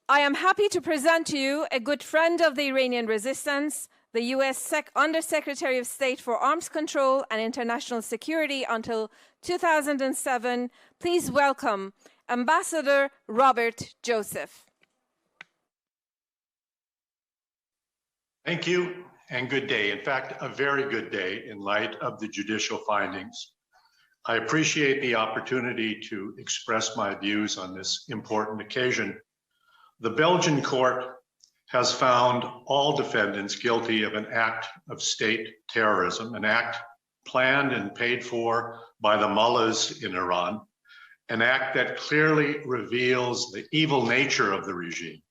I am happy to present to you a good friend of the Iranian resistance, the U.S. Undersecretary of State for Arms Control and International Security until 2007. Please welcome Ambassador Robert Joseph. Thank you and good day. In fact, a very good day in light of the judicial findings. I appreciate the opportunity to express my views on this important occasion. The Belgian court has found all defendants guilty of an act of state terrorism, an act planned and paid for by the mullahs in Iran, an act that clearly reveals the evil nature of the regime.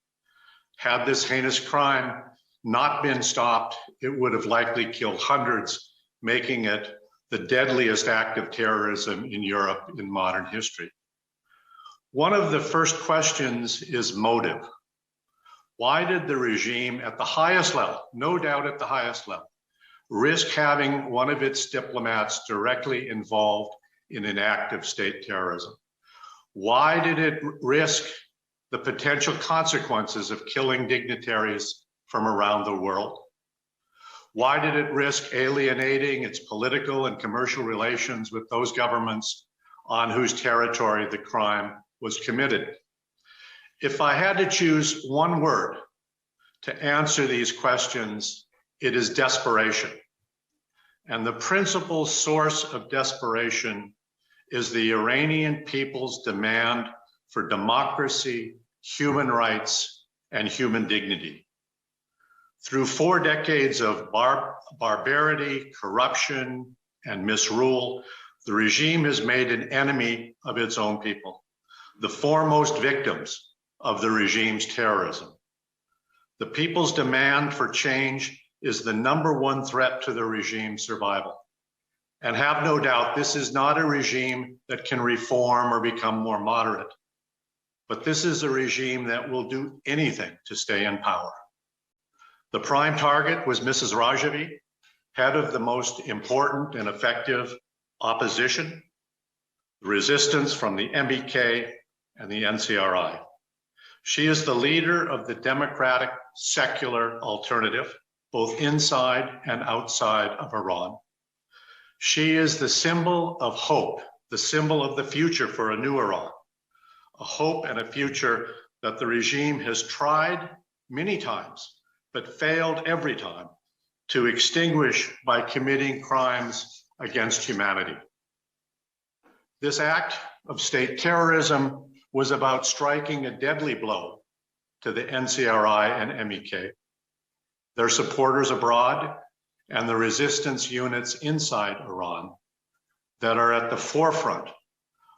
Had this heinous crime not been stopped, it would have likely killed hundreds, making it the deadliest act of terrorism in Europe in modern history. One of the first questions is motive. Why did the regime at the highest level, no doubt at the highest level, risk having one of its diplomats directly involved in an act of state terrorism? Why did it risk the potential consequences of killing dignitaries from around the world? Why did it risk alienating its political and commercial relations with those governments on whose territory the crime was committed? If I had to choose one word to answer these questions, it is desperation. And the principal source of desperation is the Iranian people's demand for democracy, human rights, and human dignity. Through 4 decades of barbarity, corruption, and misrule, the regime has made an enemy of its own people, the foremost victims of the regime's terrorism. The people's demand for change is the #1 threat to the regime's survival. And have no doubt, this is not a regime that can reform or become more moderate, but this is a regime that will do anything to stay in power. The prime target was Mrs. Rajavi, head of the most important and effective opposition, the resistance from the MEK and the NCRI. She is the leader of the democratic secular alternative, both inside and outside of Iran. She is the symbol of hope, the symbol of the future for a new Iran, a hope and a future that the regime has tried many times, but failed every time to extinguish by committing crimes against humanity. This act of state terrorism was about striking a deadly blow to the NCRI and MEK, their supporters abroad, and the resistance units inside Iran that are at the forefront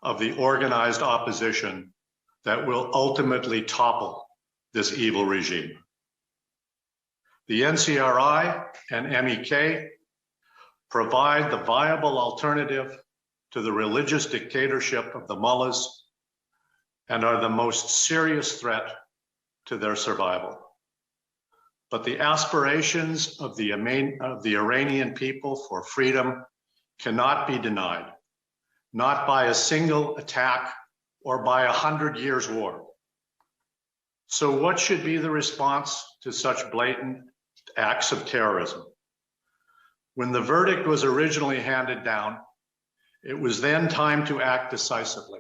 of the organized opposition that will ultimately topple this evil regime. The NCRI and MEK provide the viable alternative to the religious dictatorship of the mullahs and are the most serious threat to their survival. But the aspirations of the Iranian people for freedom cannot be denied, not by a single attack or by 100 years war. So what should be the response to such blatant acts of terrorism? When the verdict was originally handed down, it was then time to act decisively.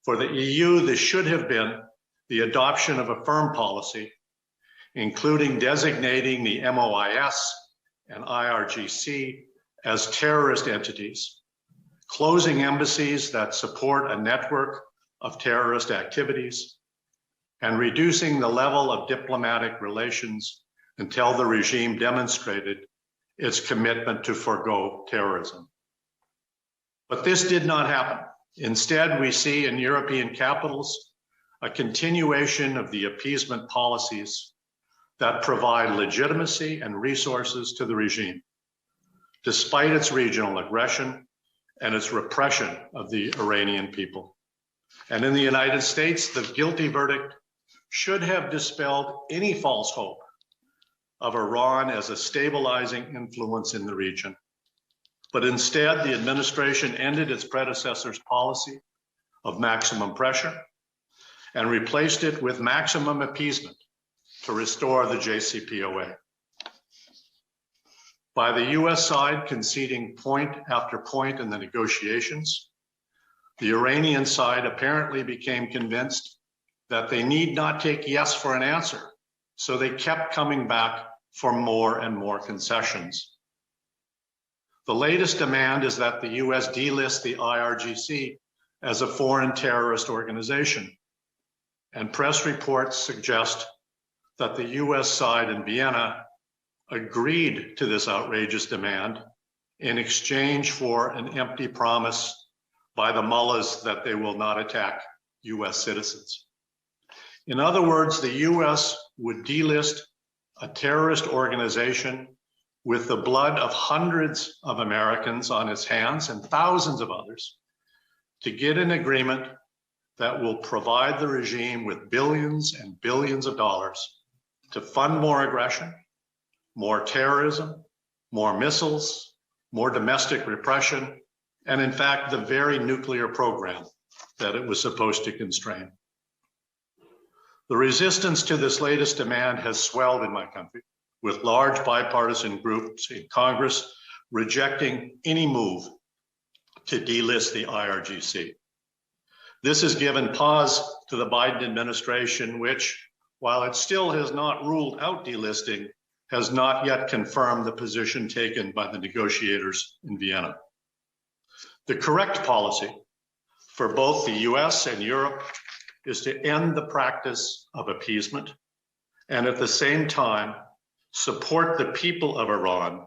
For the EU, this should have been the adoption of a firm policy, including designating the MOIS and IRGC as terrorist entities, closing embassies that support a network of terrorist activities, and reducing the level of diplomatic relations until the regime demonstrated its commitment to forego terrorism. But this did not happen. Instead, we see in European capitals a continuation of the appeasement policies that provide legitimacy and resources to the regime, despite its regional aggression and its repression of the Iranian people. And in the United States, the guilty verdict should have dispelled any false hope of Iran as a stabilizing influence in the region. But instead, the administration ended its predecessor's policy of maximum pressure and replaced it with maximum appeasement to restore the JCPOA. By the US side conceding point after point in the negotiations, the Iranian side apparently became convinced that they need not take yes for an answer, so they kept coming back for more and more concessions. The latest demand is that the US delist the IRGC as a foreign terrorist organization, and press reports suggest that the US side in Vienna agreed to this outrageous demand in exchange for an empty promise by the mullahs that they will not attack US citizens. In other words, the US would delist a terrorist organization with the blood of hundreds of Americans on its hands and thousands of others to get an agreement that will provide the regime with billions and billions of dollars to fund more aggression, more terrorism, more missiles, more domestic repression, and in fact, the very nuclear program that it was supposed to constrain. The resistance to this latest demand has swelled in my country, with large bipartisan groups in Congress rejecting any move to delist the IRGC. This has given pause to the Biden administration, which, while it still has not ruled out delisting, has not yet confirmed the position taken by the negotiators in Vienna. The correct policy for both the US and Europe is to end the practice of appeasement and at the same time support the people of Iran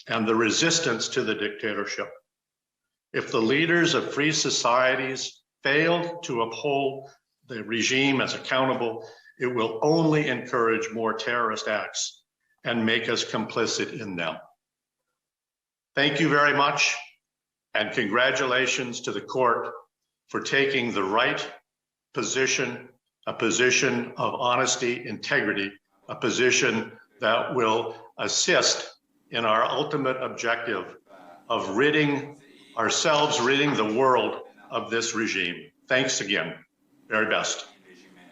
and the resistance to the dictatorship. If the leaders of free societies fail to uphold the regime as accountable, it will only encourage more terrorist acts and make us complicit in them. Thank you very much, and congratulations to the court for taking the right position, a position of honesty, integrity, a position that will assist in our ultimate objective of ridding the world of this regime. Thanks again. Very best.